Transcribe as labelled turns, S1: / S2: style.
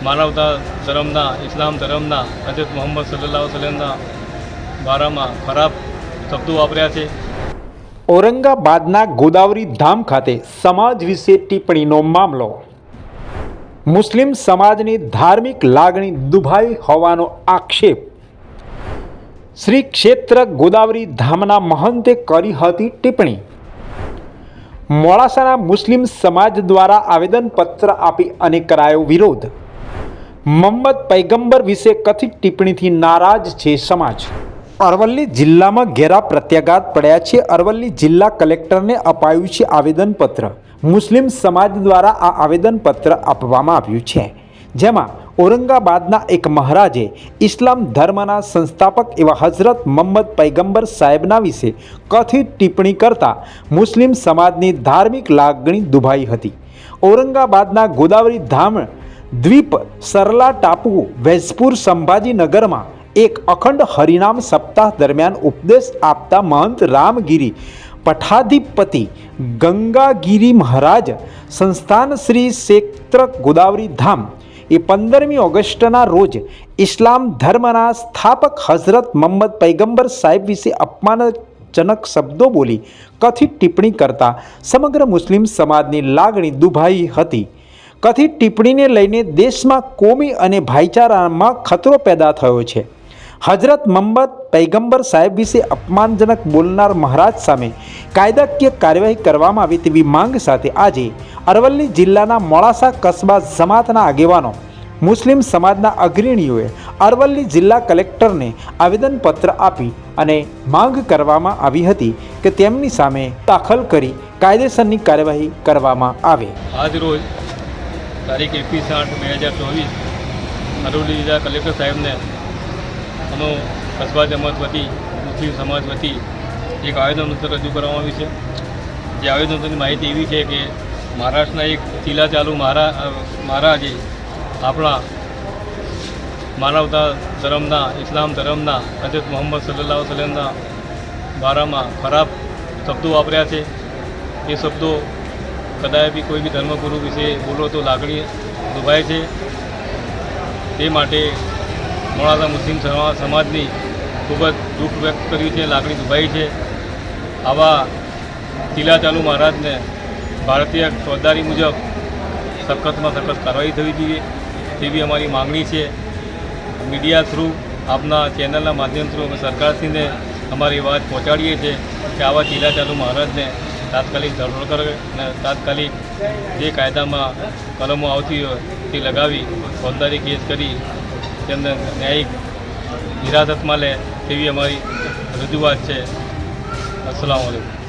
S1: માનવતા ધર્મના, ઇસ્લામ ધર્મના, હજરત મોહમ્મદ સલ્લલ્લાહુ અલૈહિ વસલ્લમના બારામાં ખરાબ શબ્દો વાપર્યા છે।
S2: ઔરંગાબાદના ગોદાવરી ધામ ખાતે સમાજ વિશે ટિપ્પણીનો મામલો। મુસ્લિમ સમાજની ધાર્મિક લાગણી દુભાઈ હોવાનો આક્ષેપ શ્રી ક્ષેત્ર ગોદાવરી ધામના મહંતે કરી હતી ટિપ્પણી। મોડાસાના મુસ્લિમ સમાજ દ્વારા આવેદનપત્ર આપી અને કરાયો વિરોધ। મોહમ્મદ પૈગંબર વિશે કથિત ટિપ્પણીથી નારાજ છે સમાજ। અરવલ્લી જિલ્લામાં ઘેરા પ્રત્યાઘાત પડ્યા છે। અરવલ્લી જિલ્લા કલેક્ટરને અપાયું છે આવેદનપત્ર। મુસ્લિમ સમાજ દ્વારા આ આવેદનપત્ર આપવામાં આવ્યું છે, જેમાં ઔરંગાબાદના એક મહારાજે ઇસ્લામ ધર્મના સંસ્થાપક એવા હઝરત મોહમ્મદ પૈગંબર સાહેબના વિશે કથિત ટિપ્પણી કરતા મુસ્લિમ સમાજની ધાર્મિક લાગણી દુભાઈ હતી। ઔરંગાબાદના ગોદાવરી ધામ દ્વીપ સરલા ટાપુ વેજપુર સંભાજીનગરમાં એક અખંડ હરિનામ સપ્તાહ દરમિયાન ઉપદેશ આપતા મહંત રામગીરી પઠાધિપતિ ગંગાગીરી મહારાજ સંસ્થાન શ્રી ક્ષેત્ર ગોદાવરી ધામ એ 15મી ઓગસ્ટના રોજ ઇસ્લામ ધર્મના સ્થાપક હઝરત મોહમ્મદ પૈગંબર સાહેબ વિશે અપમાનજનક શબ્દો બોલી કથિત ટિપ્પણી કરતા સમગ્ર મુસ્લિમ સમાજની લાગણી દુભાઈ હતી। કથિત ટિપ્પણીને લઈને દેશમાં કોમી અને ભાઈચારામાં ખતરો પેદા થયો છે। હઝરત મોહમ્મદ પૈગંબર સાહેબ વિશે અપમાનજનક બોલનાર મહારાજ સામે કાયદાકીય કાર્યવાહી કરવામાં આવે તેવી માંગ સાથે આજે અરવલ્લી જિલ્લાના મોડાસા કસ્બા જમાતના આગેવાનો, મુસ્લિમ સમાજના અગ્રણીઓએ અરવલ્લી જિલ્લા કલેક્ટરને આવેદનપત્ર આપી અને માંગ કરવામાં આવી હતી કે તેમની સામે દાખલ કરી કાયદેસરની કાર્યવાહી કરવામાં આવે।
S1: આજ રોજ તારીખ 21/8/2024 અરવલ્લી જિલ્લા કલેક્ટર સાહેબને અમે કસ્બા જમાત વતી મુસ્લિમ સમાજ વતી એક આવેદનપત્ર રજૂ કરવામાં આવ્યું છે। જે આવેદનપત્રની માહિતી એવી છે કે મહારાષ્ટ્રના એક ચીલાચાલુ મહારાજે આપણા માનવતા ધર્મના, ઇસ્લામ ધર્મના, હજરત મોહમ્મદ સલ્લલ્લાહુ અલૈહિ વસલ્લમના બારામાં ખરાબ શબ્દો વાપર્યા છે। એ શબ્દો કદાચ બી કોઈ બી ધર્મગુરુ વિશે બોલો તો લાગણી દુભાય છે। તે માટે મોડાસા મુસ્લિમ સમાજની ખૂબ જ દુઃખ વ્યક્ત કર્યું છે, લાગણી દુભાઈ છે। આવા ચીલાચાલુ મહારાજને ભારતીય ફોજદારી મુજબ સખતમાં સખત કાર્યવાહી થવી જોઈએ તેવી અમારી માગણી છે। મીડિયા થ્રુ, આપના ચેનલના માધ્યમ થ્રુ અમે સરકારશ્રીને અમારી વાત પહોંચાડીએ છીએ કે આવા ચીલાચાલુ મહારાજને તાત્કાલિક ધરપકડ કરે અને તાત્કાલિક જે કાયદામાં કલમો આવતી હોય તે લગાવી ફોજદારી કેસ કરી તેમને ન્યાયિક હિરાસતમાં લે તેવી અમારી રજૂઆત છે। અસ્સલામુ અલૈકુમ।